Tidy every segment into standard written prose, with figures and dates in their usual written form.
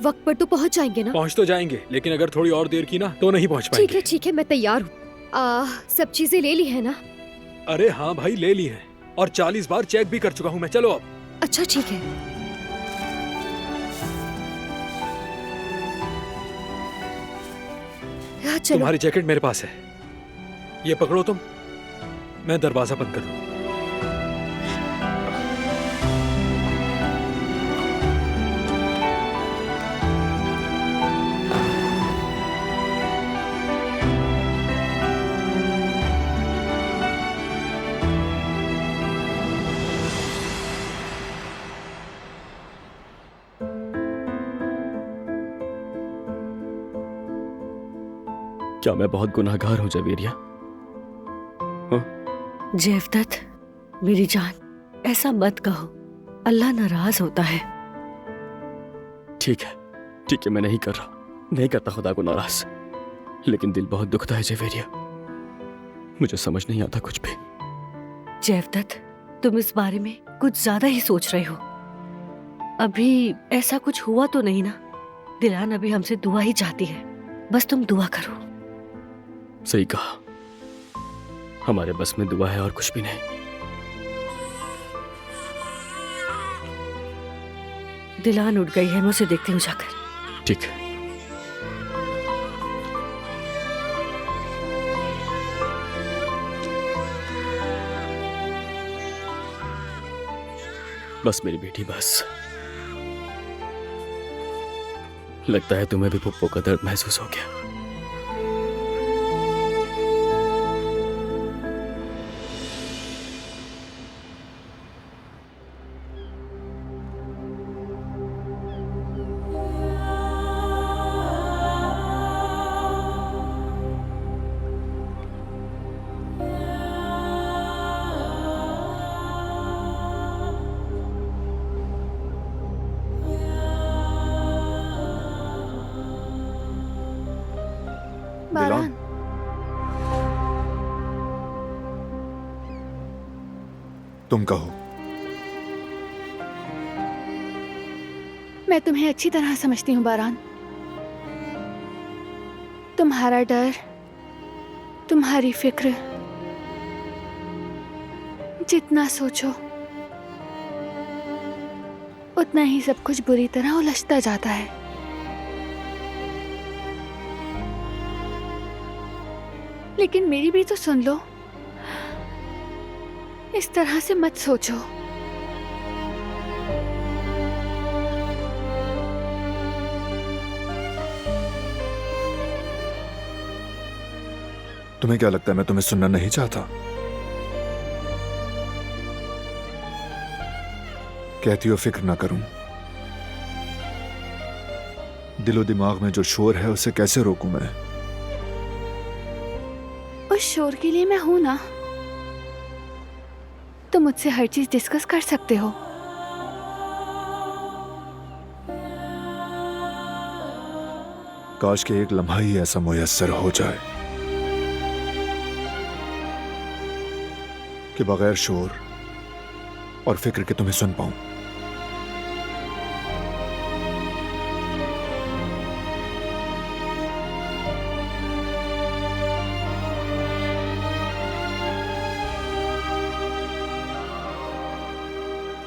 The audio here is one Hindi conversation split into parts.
वक्त पर तो पहुंच जाएंगे ना? पहुंच तो जाएंगे, लेकिन अगर थोड़ी और देर की ना तो नहीं पहुंच पाएंगे। ठीक है, मैं तैयार हूँ। सब चीजें ले ली है ना? अरे हाँ भाई, ले ली है और 40 बार चेक भी कर चुका हूँ मैं। चलो अब। अच्छा ठीक है। चलो। तुम्हारी जैकेट मेरे पास है, ये पकड़ो तुम, मैं दरवाजा बंद कर दूं। क्या मैं बहुत गुनाहगार हूं जवेरिया? जेवदत्त, मेरी जान, ऐसा मत कहो, अल्लाह नाराज होता है। ठीक है, मैं नहीं कर रहा, नहीं करता खुदा को नाराज, लेकिन दिल बहुत दुखता है जवेरिया। मुझे समझ नहीं आता कुछ भी। जेवदत्त, तुम इस बारे में कुछ ज्यादा ही सोच रहे हो। अभी ऐसा कुछ हुआ तो नहीं ना? दिलान अभी हमसे दुआ ही चाहती है, बस तुम दुआ करो। सही कहा, हमारे बस में दुआ है और कुछ भी नहीं। दिलान उठ गई है, मैं उसे देखती हूँ जाकर। ठीक है। बस मेरी बेटी, बस। लगता है तुम्हें भी पुप्पो का दर्द महसूस हो गया। बारान, तुम कहो। मैं तुम्हें अच्छी तरह समझती हूँ बारान। तुम्हारा डर, तुम्हारी फिक्र, जितना सोचो उतना ही सब कुछ बुरी तरह उलझता जाता है। लेकिन मेरी भी तो सुन लो, इस तरह से मत सोचो। तुम्हें क्या लगता है मैं तुम्हें सुनना नहीं चाहता? कहती हो फिक्र ना करूं। दिलो दिमाग में जो शोर है उसे कैसे रोकूं मैं? उस शोर के लिए मैं हूं ना। तुम मुझसे हर चीज डिस्कस कर सकते हो। काश के एक लम्हा ही ऐसा मुयस्सर हो जाए कि बगैर शोर और फिक्र के तुम्हें सुन पाऊं।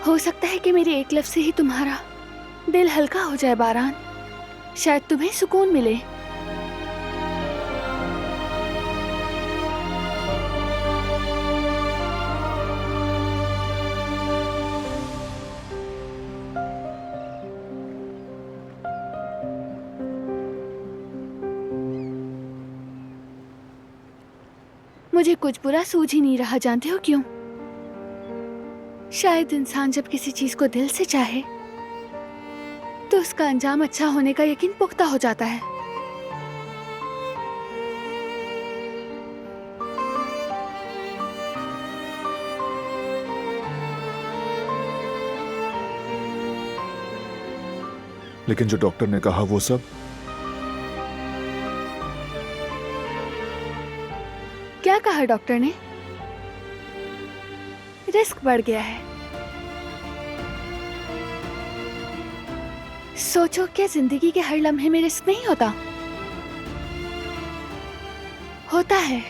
हो सकता है कि मेरे एक लफ्ज से ही तुम्हारा दिल हल्का हो जाए बारान। शायद तुम्हें सुकून मिले। मुझे कुछ बुरा सूझ ही नहीं रहा, जानते हो क्यों? शायद इंसान जब किसी चीज को दिल से चाहे तो उसका अंजाम अच्छा होने का यकीन पुख्ता हो जाता है। लेकिन जो डॉक्टर ने कहा वो सब? क्या कहा डॉक्टर ने? रिस्क बढ़ गया है। सोचो, क्या जिंदगी के हर लम्हे में रिस्क नहीं होता? होता है।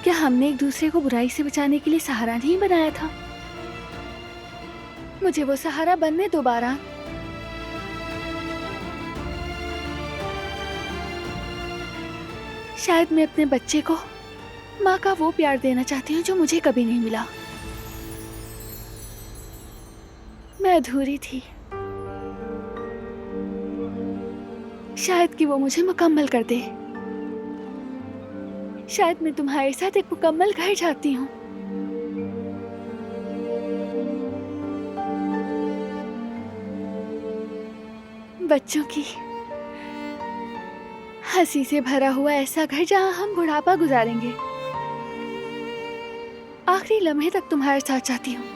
क्या हमने एक दूसरे को बुराई से बचाने के लिए सहारा नहीं बनाया था? मुझे वो सहारा बनने दो बारान। शायद मैं अपने बच्चे को माँ का वो प्यार देना चाहती हूँ जो मुझे कभी नहीं मिला। मैं अधूरी थी, शायद कि वो मुझे मुकम्मल कर दे। शायद मैं तुम्हारे साथ एक मुकम्मल घर चाहती हूँ। बच्चों की हंसी से भरा हुआ ऐसा घर जहाँ हम बुढ़ापा गुजारेंगे। आखिरी लम्हे तक तुम्हारे साथ चाहती हूँ।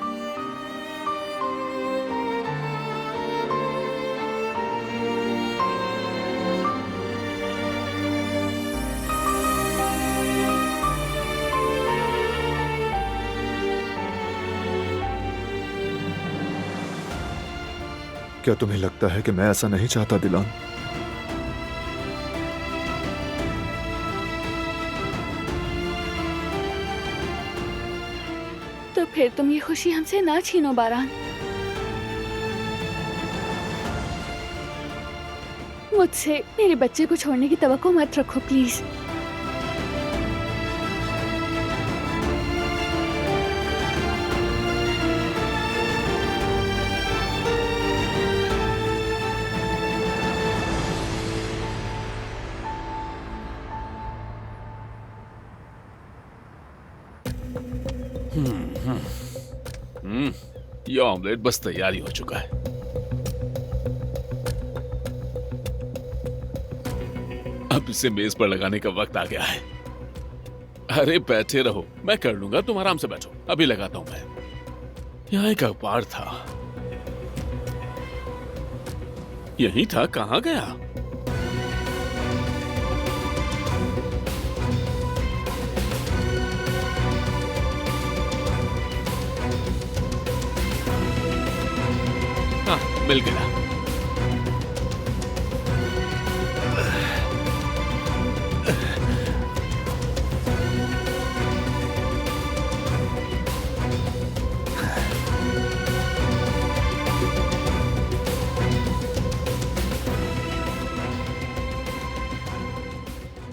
क्या तुम्हें लगता है कि मैं ऐसा नहीं चाहता दिलान? तो फिर तुम ये खुशी हमसे ना छीनो बारान। मुझसे मेरे बच्चे को छोड़ने की तवक्को मत रखो प्लीज। ये ऑमलेट बस तैयारी हो चुका है। अब इसे मेज पर लगाने का वक्त आ गया है। अरे बैठे रहो, मैं कर लूंगा, तुम आराम से बैठो, अभी लगाता हूं मैं। यहाँ एक अखबार था, यही था, कहाँ गया? हाँ, मिल गया।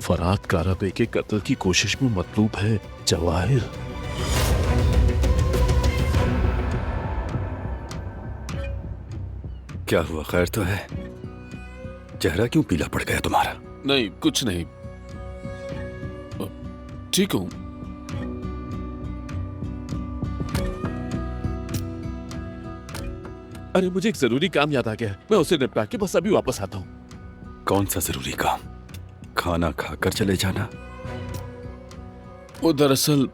फरात काराबे के कत्ल की कोशिश में मतलूब है जवाहिर। क्या हुआ, खैर तो है? चेहरा क्यों पीला पड़ गया तुम्हारा? नहीं, कुछ नहीं, ठीक हूं। अरे मुझे एक जरूरी काम याद आ गया, मैं उसे निपटा के बस अभी वापस आता हूं। कौन सा जरूरी काम? खाना खाकर चले जाना। वो दरअसल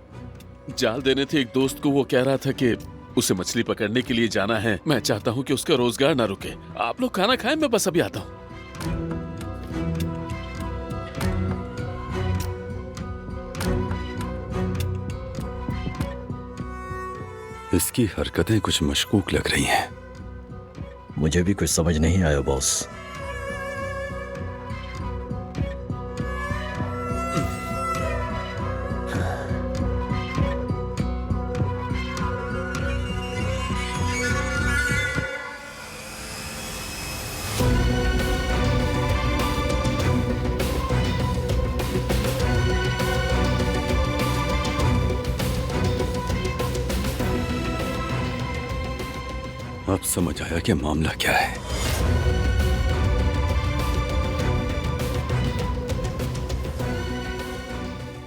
जाल देने थे एक दोस्त को, वो कह रहा था कि उसे मछली पकड़ने के लिए जाना है। मैं चाहता हूं कि उसका रोजगार ना रुके। आप लोग खाना खाएं, मैं बस अभी आता हूं। इसकी हरकतें कुछ मशकूक लग रही हैं। मुझे भी कुछ समझ नहीं आया बॉस। अब समझ आया कि मामला क्या है।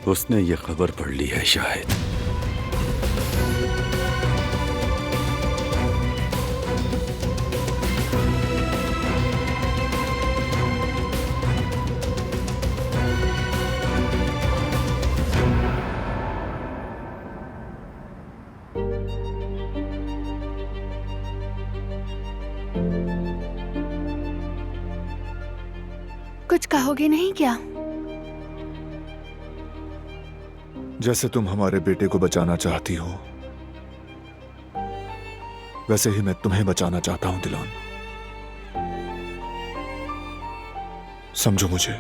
उसने ये खबर पढ़ ली है शायद। कुछ कहोगे नहीं क्या? जैसे तुम हमारे बेटे को बचाना चाहती हो, वैसे ही मैं तुम्हें बचाना चाहता हूं दिलान। समझो मुझे।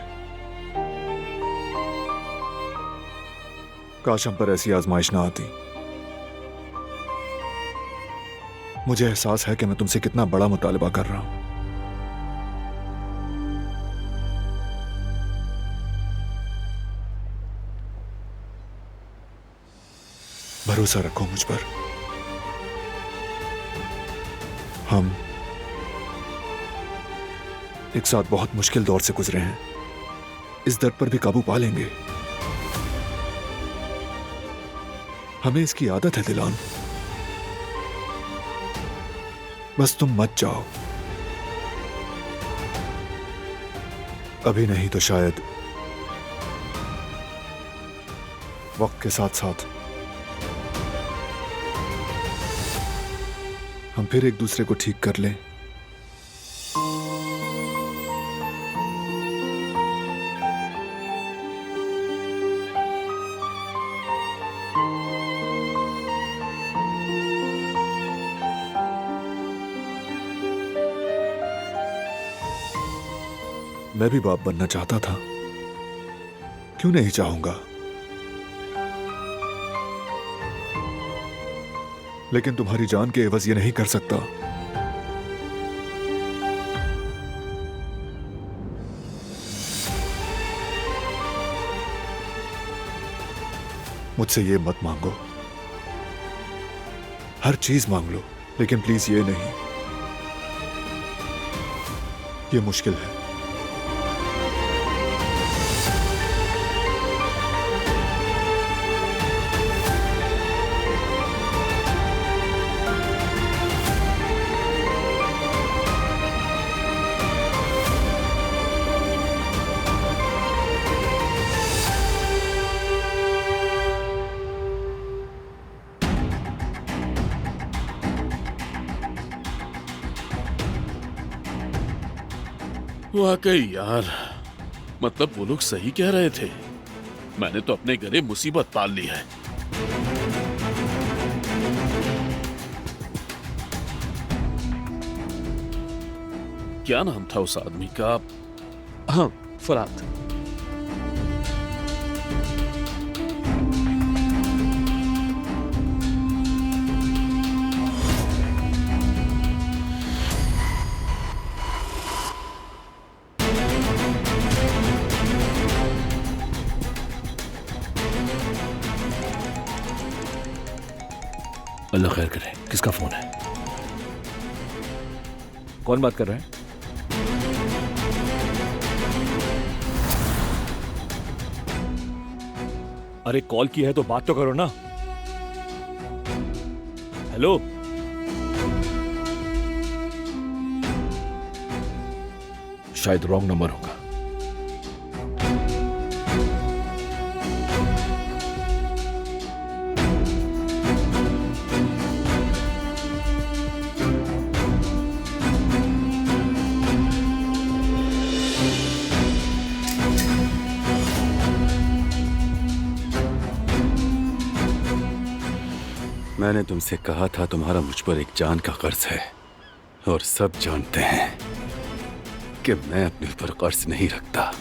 काश हम पर ऐसी आजमाइश ना आती। मुझे एहसास है कि मैं तुमसे कितना बड़ा मुतालबा कर रहा हूं। भरोसा रखो मुझ पर। हम एक साथ बहुत मुश्किल दौर से गुजरे हैं। इस दर्द पर भी काबू पा लेंगे। हमें इसकी आदत है दिलान। बस तुम मत जाओ। अभी नहीं तो शायद वक्त के साथ साथ हम फिर एक दूसरे को ठीक कर लें। मैं भी बाप बनना चाहता था। क्यों नहीं चाहूंगा? लेकिन तुम्हारी जान के एवज ये नहीं कर सकता। मुझसे ये मत मांगो। हर चीज मांग लो, लेकिन प्लीज ये नहीं। ये मुश्किल है। वाकई यार, मतलब वो लोग सही कह रहे थे। मैंने तो अपने गले मुसीबत पाल ली है। क्या नाम था उस आदमी का? हाँ, फरात। अल्लाह खैर करे। किसका फोन है? कौन बात कर रहा है? अरे कॉल की है तो बात तो करो ना। हेलो। शायद रॉन्ग नंबर होगा। मैंने तुमसे कहा था तुम्हारा मुझ पर एक जान का कर्ज है, और सब जानते हैं कि मैं अपने ऊपर कर्ज नहीं रखता।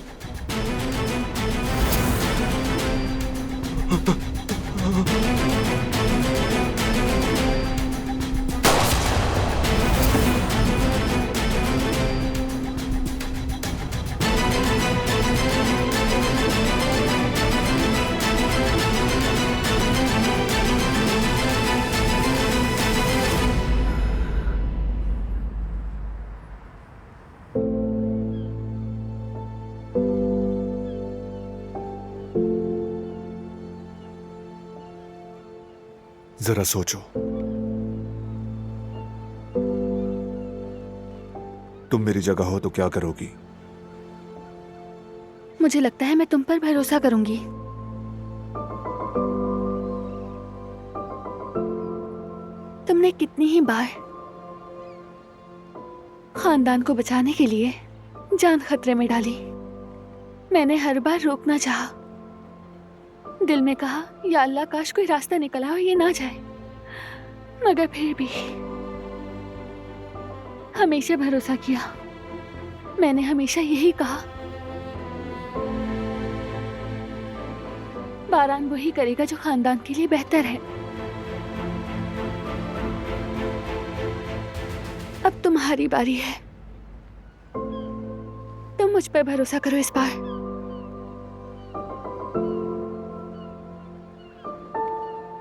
जरा सोचो, तुम मेरी जगह हो तो क्या करोगी? मुझे लगता है मैं तुम पर भरोसा करूंगी। तुमने कितनी ही बार खानदान को बचाने के लिए जान खतरे में डाली। मैंने हर बार रोकना चाहा, दिल में कहा या अल्लाह काश कोई रास्ता निकला और ये ना जाए, मगर फिर भी हमेशा भरोसा किया। मैंने हमेशा यही कहा, बारान वही करेगा जो खानदान के लिए बेहतर है। अब तुम्हारी बारी है। तुम मुझ पर भरोसा करो इस बार।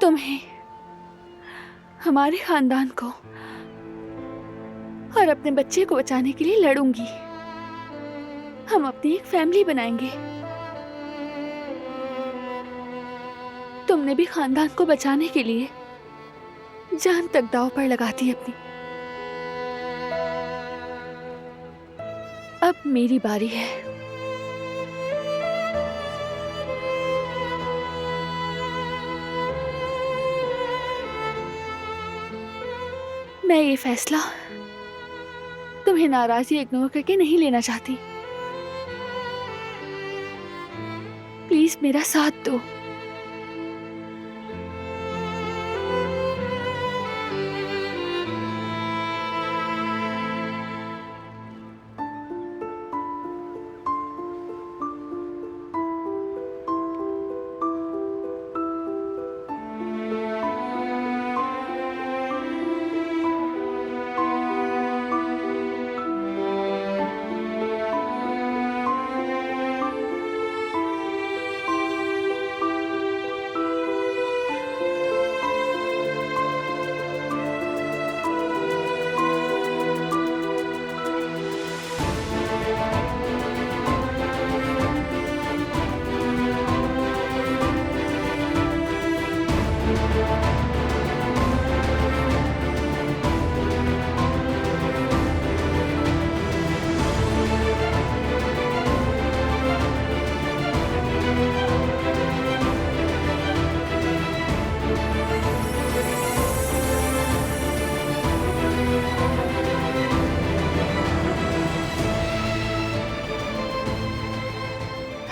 तुम्हें, हमारे खानदान को और अपने बच्चे को बचाने के लिए लड़ूंगी। हम अपनी एक फैमिली बनाएंगे। तुमने भी खानदान को बचाने के लिए जान तक दांव पर लगाती है अपनी। अब मेरी बारी है। मैं ये फैसला तुम्हें नाराज या इग्नोर करके नहीं लेना चाहती। प्लीज मेरा साथ दो।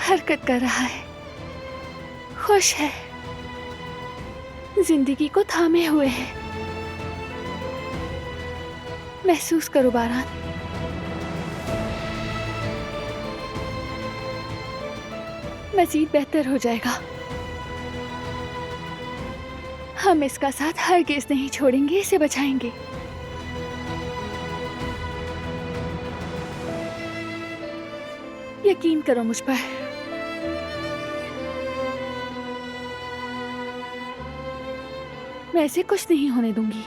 हरकत कर रहा है, खुश है, जिंदगी को थामे हुए है। महसूस करो बारान, मजीद बेहतर हो जाएगा। हम इसका साथ हरगिज़ नहीं छोड़ेंगे, इसे बचाएंगे। यकीन करो मुझ पर। मैं ऐसे कुछ नहीं होने दूंगी।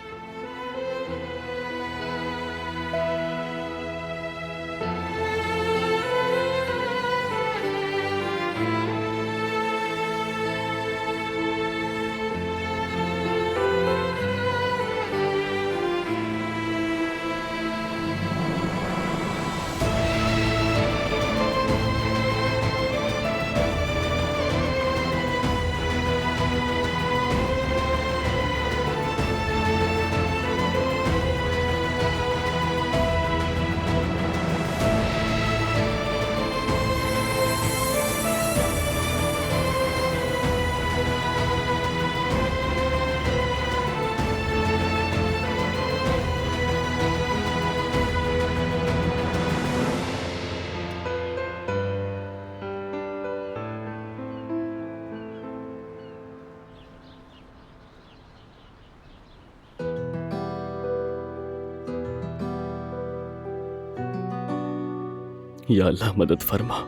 या अल्लाह मदद फरमा,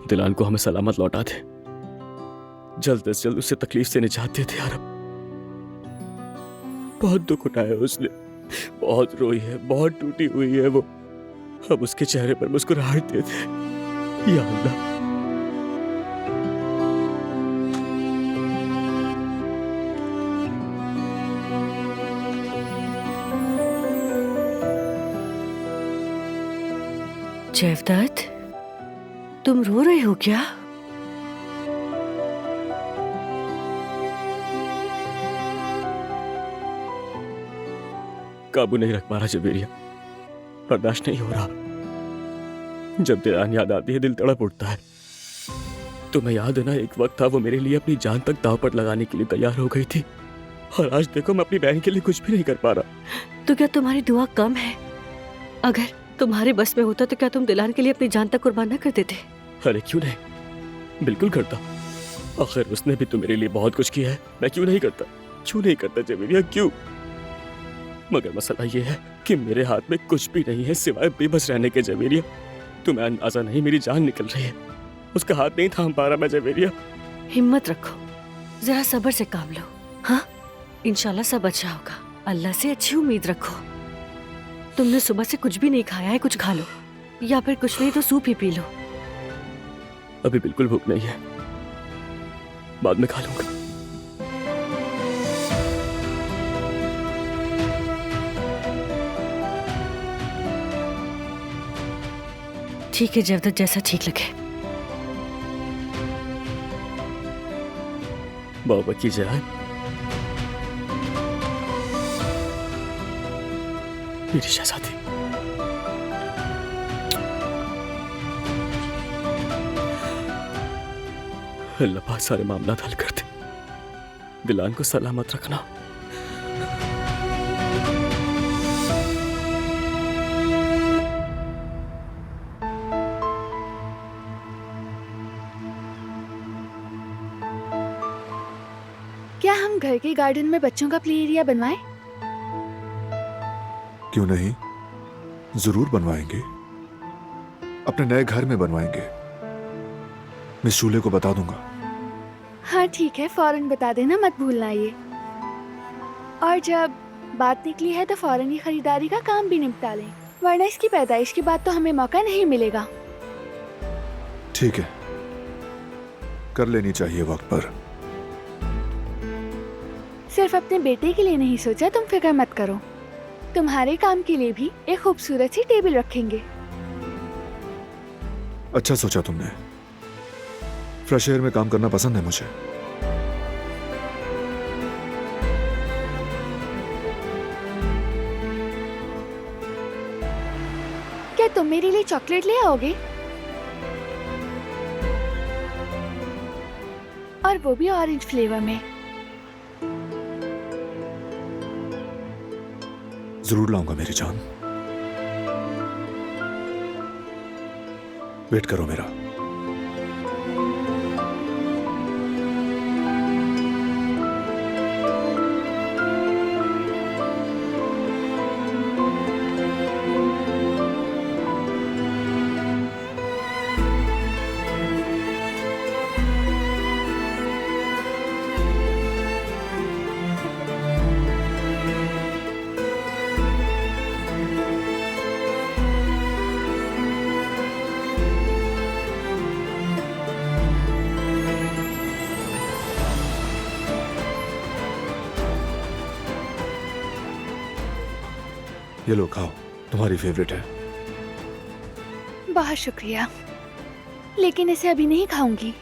दिलान को हमें सलामत लौटा दे। जल्द से जल्द उसे तकलीफ से निजात दे दे यार। बहुत दुख उठाया उसने, बहुत रोई है, बहुत टूटी हुई है वो। अब उसके चेहरे पर मुस्कुराहट दे दे या अल्लाह। जयवदत्त, तुम रो रहे हो क्या? काबू नहीं रख पा रहा जवेरिया, बर्दाश्त नहीं हो रहा। जब दिलान याद आती है दिल तड़प उठता है। तुम्हें याद है ना, एक वक्त था वो मेरे लिए अपनी जान तक दांव पर लगाने के लिए तैयार हो गई थी, और आज देखो मैं अपनी बहन के लिए कुछ भी नहीं कर पा रहा। तो क्या तुम्हारी दुआ कम है? अगर तुम्हारे बस में होता तो क्या तुम दिलान के लिए अपनी जान तक कुर्बान न कर देते? अरे क्यों नहीं, बिल्कुल करता। आखिर उसने भी तो मेरे लिए बहुत कुछ किया है, मैं क्यों नहीं करता? क्यों नहीं करता जवेरिया, क्यों? मगर मसला ये है कि मेरे हाथ में कुछ भी नहीं है सिवाय बेबस रहने के जवेरिया। तुम्हें अंदाजा नहीं, मेरी जान निकल रही है, उसका हाथ नहीं थाम पा रहा मैं जवेरिया। हिम्मत रखो, जरा सब्र से काम लो। हाँ, इंशाल्लाह सब अच्छा होगा। अल्लाह से अच्छी उम्मीद रखो। तुमने सुबह से कुछ भी नहीं खाया है, कुछ खा लो, या फिर कुछ नहीं तो सूप ही पी लो। अभी बिल्कुल भूख नहीं है, बाद में खा लूंगा। ठीक है जवदत, जैसा ठीक लगे। बाबा की जय। मेरी शहजादी। अल्लाह पाक सारे मामला हल कर दे। दिलान को सलामत रखना। क्या हम घर के गार्डन में बच्चों का प्ले एरिया बनवाएं? क्यों नहीं, जरूर बनवाएंगे। अपने नए घर में बनवाएंगे। मिस शूले को बता दूंगा। हाँ ठीक है, फौरन बता देना, मत भूलना ये। और जब बात निकली है तो फौरन ही खरीदारी का काम भी निपटा लें, वरना इसकी पैदाइश के बाद तो हमें मौका नहीं मिलेगा। ठीक है, कर लेनी चाहिए वक्त पर। सिर्फ अपने बेटे के लिए नहीं सोचा, तुम फिक्र मत करो, तुम्हारे काम के लिए भी एक खूबसूरत सी टेबल रखेंगे। अच्छा सोचा तुमने। फ्रेश एयर में काम करना पसंद है मुझे। क्या तुम मेरे लिए चॉकलेट ले आओगे? और वो भी ऑरेंज फ्लेवर में। जरूर लाऊंगा मेरी जान। वेट करो मेरा। ये लो खाओ, तुम्हारी फेवरेट है। बहुत शुक्रिया, लेकिन इसे अभी नहीं खाऊंगी,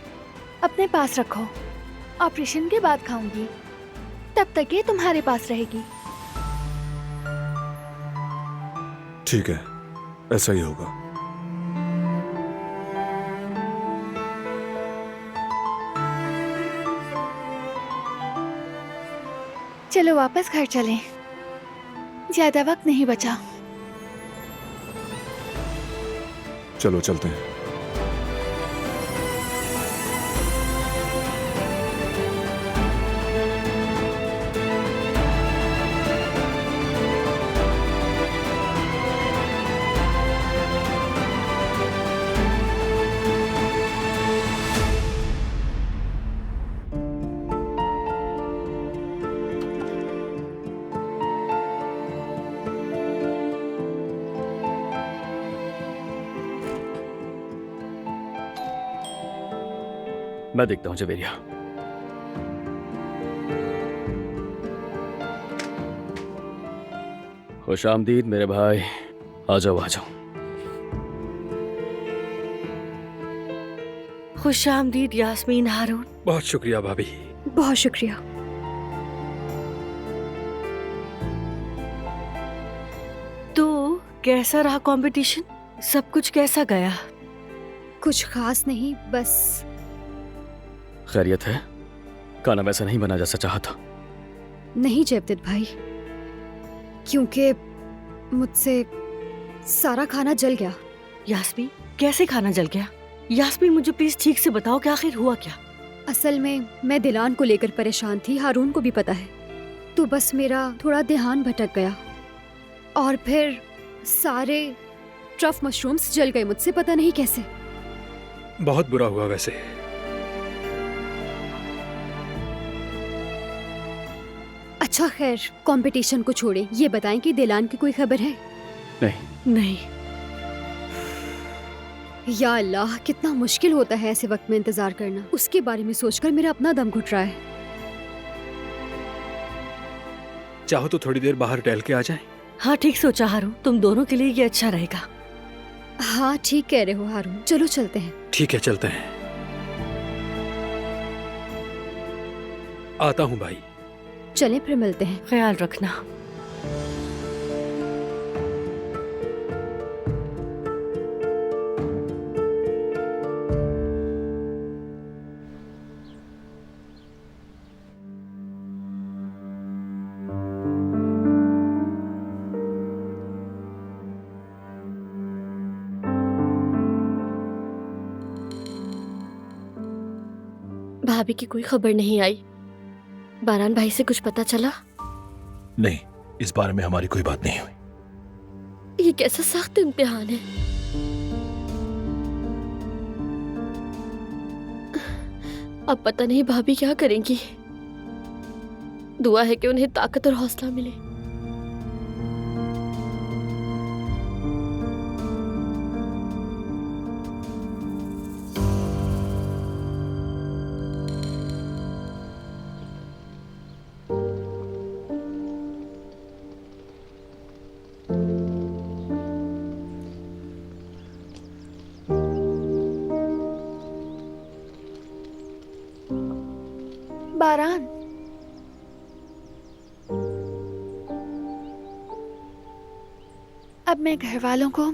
अपने पास रखो। ऑपरेशन के बाद खाऊंगी, तब तक ये तुम्हारे पास रहेगी। ठीक है, ऐसा ही होगा। चलो वापस घर चलें, ज्यादा वक्त नहीं बचा। चलो चलते हैं। मैं देखता हूं जवेरिया। खुश आमदीद मेरे भाई, आ जाओ आ जाओ। खुश आमदीद यास्मीन हारून। बहुत शुक्रिया भाभी। बहुत शुक्रिया। तो कैसा रहा कंपटीशन? सब कुछ कैसा गया? कुछ खास नहीं, बस खैरियत है? खाना वैसा नहीं बना जैसा चाहा था। नहीं जयवदत्त भाई, क्योंकि मुझसे सारा खाना जल गया। यास्मीन, कैसे खाना जल गया? यास्मीन, मुझे प्लीज ठीक से बताओ कि आखिर हुआ क्या? असल में मैं दिलान को लेकर परेशान थी, हारून को भी पता है, तो बस मेरा थोड़ा ध्यान भटक गया और फिर सारे ट्रफ मशरूम्स जल गए मुझसे, पता नहीं कैसे। बहुत बुरा हुआ वैसे। अच्छा खैर, कंपटीशन को छोड़े, ये बताएं कि दिलान की कोई खबर है? नहीं। या अल्लाह, कितना मुश्किल होता है ऐसे वक्त में इंतजार करना। उसके बारे में सोचकर मेरा अपना दम घुट रहा है। चाहो तो थोड़ी देर बाहर टहल के आ जाएं। हाँ ठीक सोचा हारून, तुम दोनों के लिए ये अच्छा रहेगा। हाँ ठीक कह रहे हो हारून, चलो चलते हैं। ठीक है, चलते हैं। आता हूँ भाई। चलें फिर मिलते हैं। ख्याल रखना। भाभी की कोई खबर नहीं आई। बारान भाई से कुछ पता चला? नहीं, इस बारे में हमारी कोई बात नहीं हुई। ये कैसा सख्त इम्तिहान है। अब पता नहीं भाभी क्या करेंगी। दुआ है कि उन्हें ताकत और हौसला मिले। बारान, अब मैं घर वालों को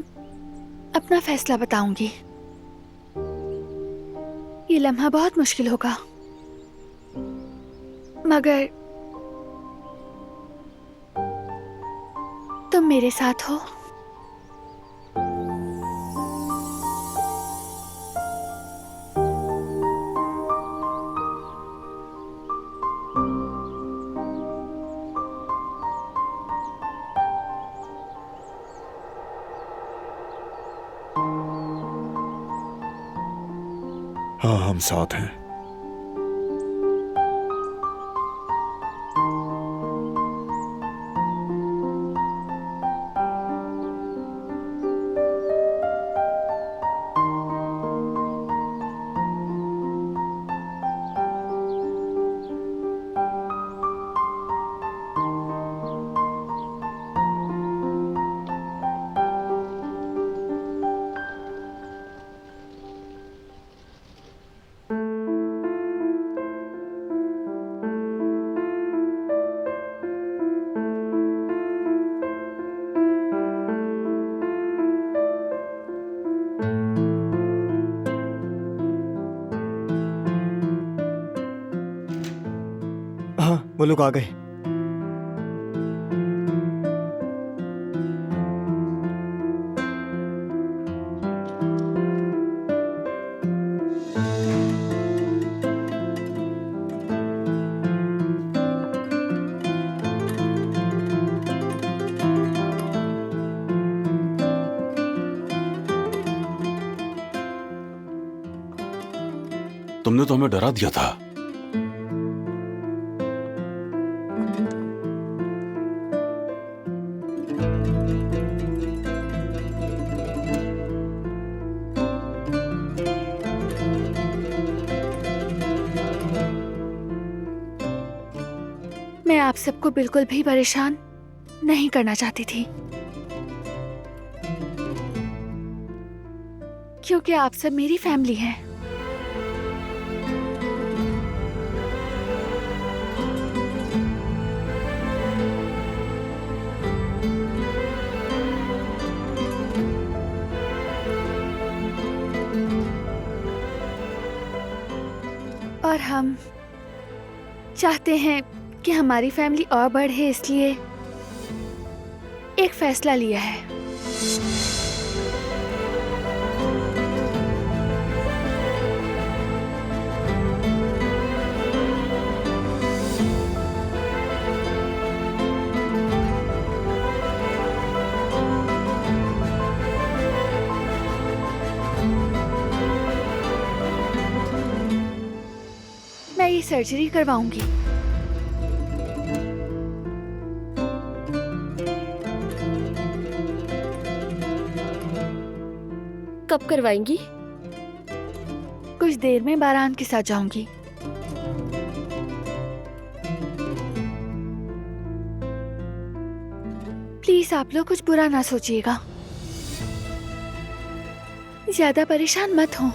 अपना फैसला बताऊंगी। ये लम्हा बहुत मुश्किल होगा, मगर तुम मेरे साथ हो। हाँ, हम साथ हैं। हाँ, वो लोग आ गए। तुमने तो हमें डरा दिया था। मैं आप सबको बिल्कुल भी परेशान नहीं करना चाहती थी, क्योंकि आप सब मेरी फैमिली हैं। और हम चाहते हैं कि हमारी फैमिली और बढ़े, इसलिए एक फैसला लिया है। मैं ये सर्जरी करवाऊंगी। कब करवाएंगी? कुछ देर में बारान के साथ जाऊंगी। प्लीज आप लोग कुछ बुरा ना सोचिएगा, ज्यादा परेशान मत हो।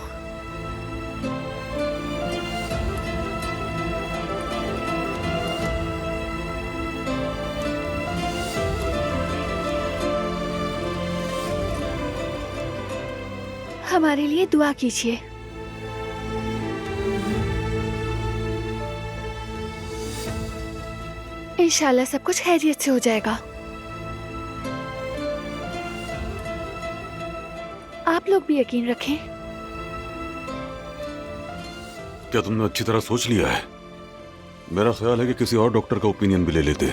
हमारे लिए दुआ कीजिए। इंशाल्लाह सब कुछ खैरियत से हो जाएगा। आप लोग भी यकीन रखें। क्या तुमने अच्छी तरह सोच लिया है? मेरा ख्याल है कि किसी और डॉक्टर का ओपिनियन भी ले लेते।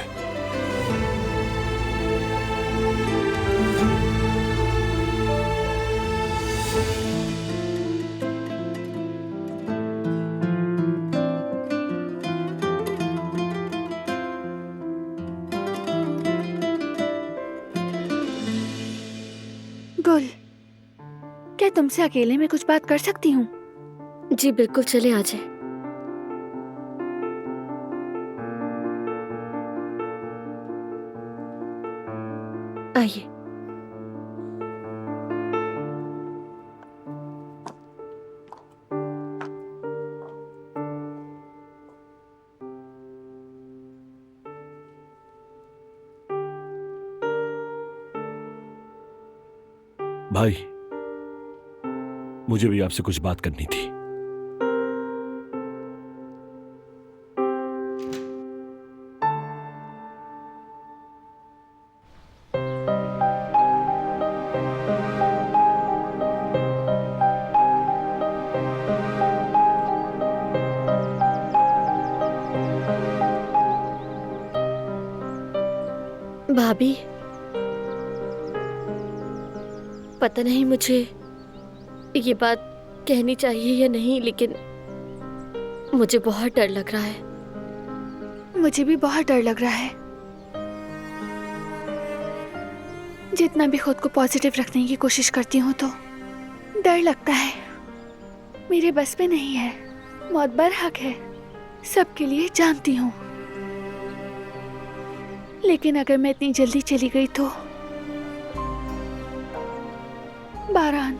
गुल, क्या तुमसे अकेले में कुछ बात कर सकती हूँ? जी बिल्कुल, चले आ जाए। आइए। भाई, मुझे भी आपसे कुछ बात करनी थी। भाभी, पता नहीं मुझे ये बात कहनी चाहिए या नहीं, लेकिन मुझे बहुत डर लग रहा है। मुझे भी बहुत डर लग रहा है। जितना भी खुद को पॉजिटिव रखने की कोशिश करती हूँ तो डर लगता है। मेरे बस में नहीं है। मौत बरहक है, सबके लिए जानती हूँ, लेकिन अगर मैं इतनी जल्दी चली गई तो बारान,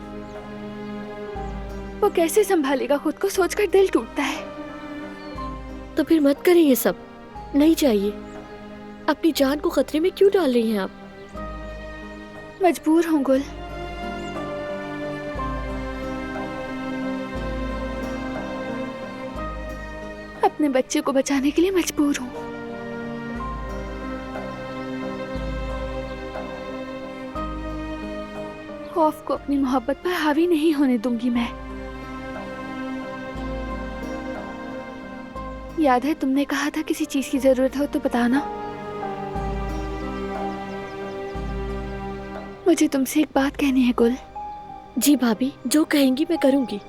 वो कैसे संभालेगा खुद को, सोचकर दिल टूटता है। तो फिर मत करें ये सब, नहीं चाहिए। अपनी जान को खतरे में क्यों डाल रही हैं आप? मजबूर हूँ गुल। अपने बच्चे को बचाने के लिए मजबूर हूँ। खौफ को अपनी मोहब्बत पर हावी नहीं होने दूंगी मैं। याद है तुमने कहा था किसी चीज की जरूरत हो तो बताना। मुझे तुमसे एक बात कहनी है गुल। जी भाभी, जो कहेंगी मैं करूंगी।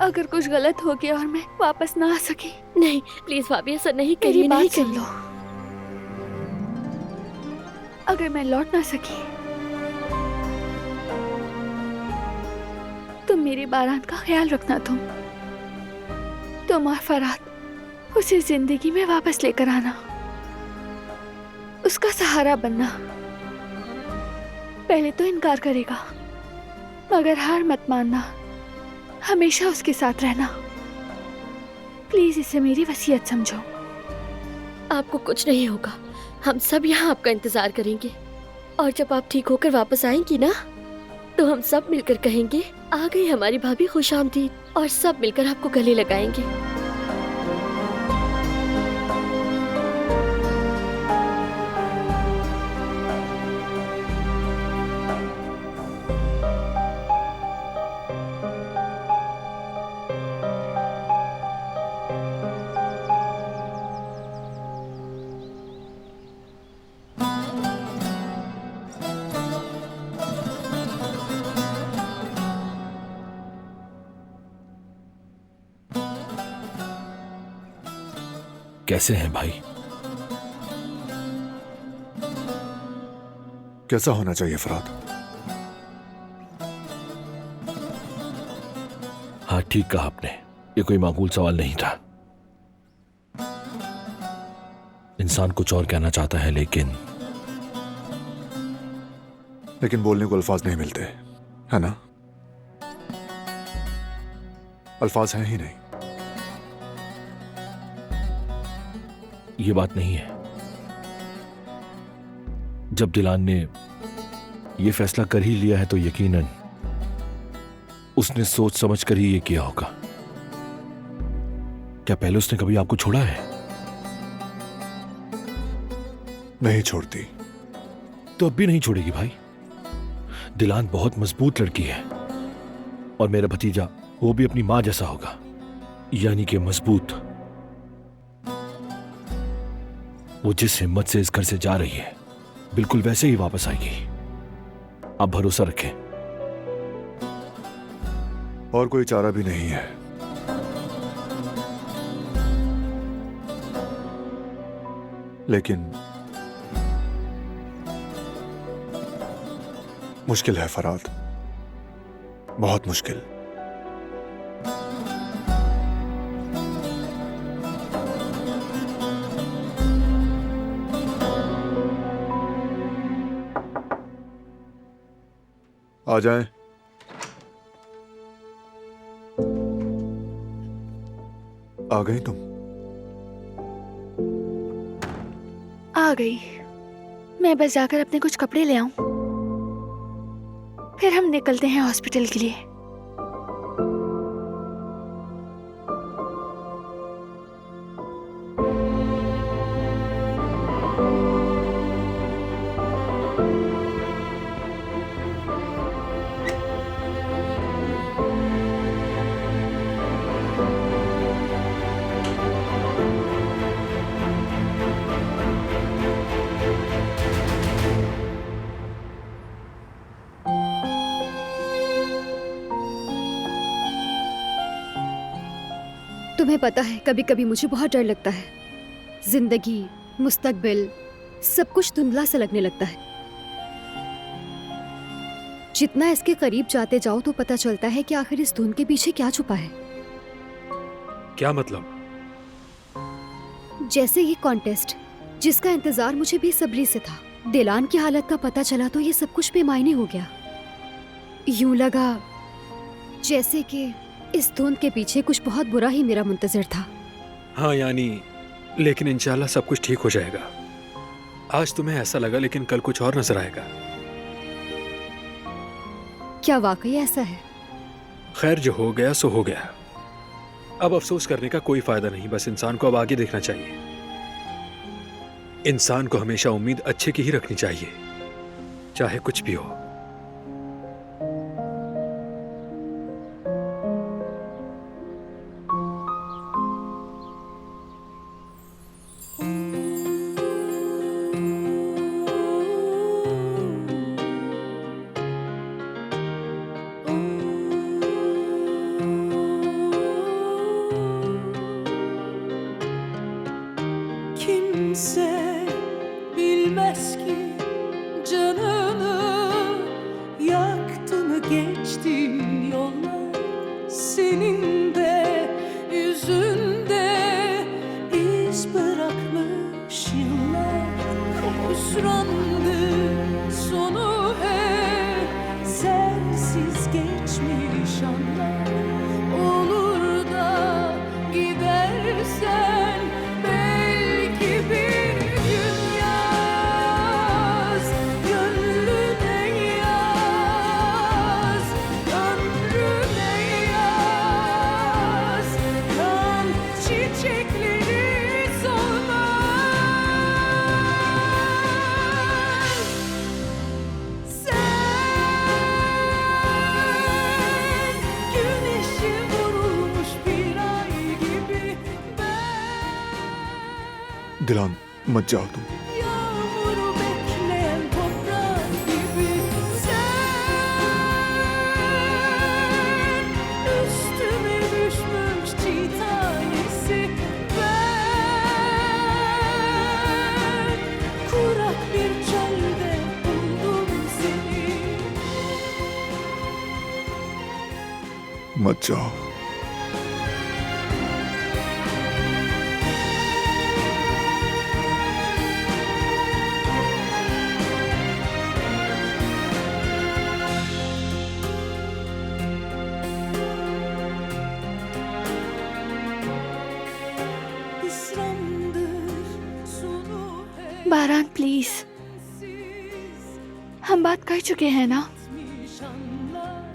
अगर कुछ गलत हो गया और मैं वापस ना आ सकी। नहीं प्लीज भाभी, ऐसा नहीं मेरी करिए, नहीं बात सुन करिए। लो। अगर मैं लौट ना सकी तो मेरे बारान का ख्याल रखना। तुम और फरात उसे जिंदगी में वापस लेकर आना, उसका सहारा बनना। पहले तो इनकार करेगा, मगर हार मत मानना, हमेशा उसके साथ रहना। प्लीज इसे मेरी वसीयत समझो। आपको कुछ नहीं होगा, हम सब यहाँ आपका इंतजार करेंगे और जब आप ठीक होकर वापस आएंगी ना तो हम सब मिलकर कहेंगे आ गई हमारी भाभी खुशामदीद, और सब मिलकर आपको गले लगाएंगे। कैसे हैं भाई? कैसा होना चाहिए फराद? हाँ, ठीक कहा आपने। ये कोई माकूल सवाल नहीं था। इंसान कुछ और कहना चाहता है लेकिन बोलने को अल्फाज नहीं मिलते, है ना? अल्फाज हैं ही नहीं। ये बात नहीं है। जब दिलान ने ये फैसला कर ही लिया है तो यकीनन उसने सोच समझ कर ही ये किया होगा। क्या पहले उसने कभी आपको छोड़ा है? नहीं छोड़ती। तो अब भी नहीं छोड़ेगी भाई। दिलान बहुत मजबूत लड़की है और मेरा भतीजा वो भी अपनी मां जैसा होगा, यानी कि मजबूत। वो जिस हिम्मत से इस घर से जा रही है बिल्कुल वैसे ही वापस आएगी। आप भरोसा रखें। और कोई चारा भी नहीं है। लेकिन मुश्किल है फराद, बहुत मुश्किल। आ जाएं। आ गई तुम? आ गई। मैं बस जाकर अपने कुछ कपड़े ले आऊं, फिर हम निकलते हैं हॉस्पिटल के लिए। तुम्हें पता है कभी कभी मुझे बहुत डर लगता है। जिंदगी, मुस्तकबिल, सब कुछ धुंधला सा लगने लगता है। जितना इसके करीब जाते जाओ तो पता चलता है कि आखिर इस धुंध के पीछे क्या छुपा है। क्या मतलब? जैसे ये कॉन्टेस्ट जिसका इंतजार मुझे बेसब्री से था, दिलान की हालत का पता चला तो ये सब कुछ बेमायने हो गया। यूं लगा जैसे कि इस धुंध के पीछे कुछ बहुत बुरा ही मेरा मुंतजर था। हाँ यानी, लेकिन इंशाल्लाह सब कुछ ठीक हो जाएगा। आज तुम्हें ऐसा लगा लेकिन कल कुछ और नजर आएगा। क्या वाकई ऐसा है? खैर, जो हो गया सो हो गया। अब अफसोस करने का कोई फायदा नहीं। बस इंसान को अब आगे देखना चाहिए। इंसान को हमेशा उम्मीद अच्छे की ही रखनी चाहिए, चाहे कुछ भी हो। Kimse bilmez ki canını yaktı mı geçtiğin yollar, senin de yüzünde iz bırakmış yıllar. Hüsrandı sonu hep, sensiz geçmiş anlar. Olur da gidersen belki bir gün ya दिलान मत जाओ तुम। Yağmuru bekleyen toprak gibi sen üstüme düşmüş çiğ tanesi ben kurak bir çölde buldum seni. मत जाओ। İsramdır sonu बारान प्लीज, हम बात कर चुके हैं ना। hepsmiş anlar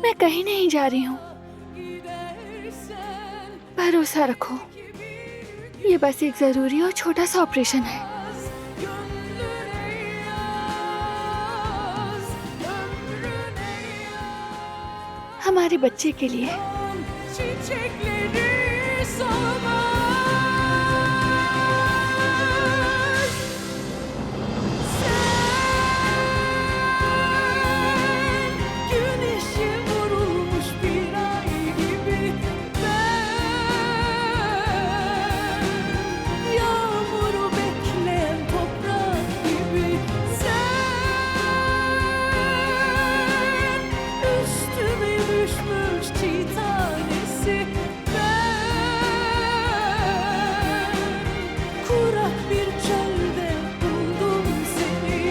मैं कहीं नहीं जा रही हूँ, gidersen भरोसा रखो। ये बस एक जरूरी और छोटा सा ऑपरेशन है। gönlüne yaz ömrüne हमारे बच्चे के लिए। yan çiçekleri solmaz. Sen güneşe vurulmuş bir ay gibi ben yağmuru bekleyen toprak gibi sen üstüme düşmüş çiğ tanesi ben kurak bir çölde buldum seni.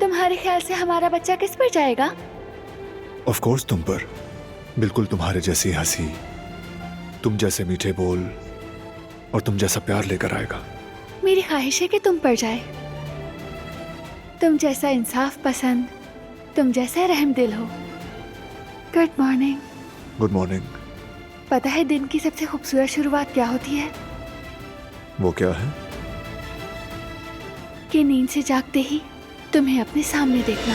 तुम्हारे ख्याल से हमारा बच्चा किस पर जाएगा? ऑफ कोर्स तुम पर, बिल्कुल तुम्हारे जैसी हंसी, तुम जैसे मीठे बोल और तुम जैसा प्यार लेकर आएगा। मेरी ख्वाहिश है कि तुम पर जाए। तुम जैसा इंसाफ पसंद, तुम जैसा रहमदिल हो। Good morning. Good morning. पता है दिन की सबसे खूबसूरत शुरुआत क्या होती है? वो क्या है? कि नींद से जागते ही तुम्हें अपने सामने देखना।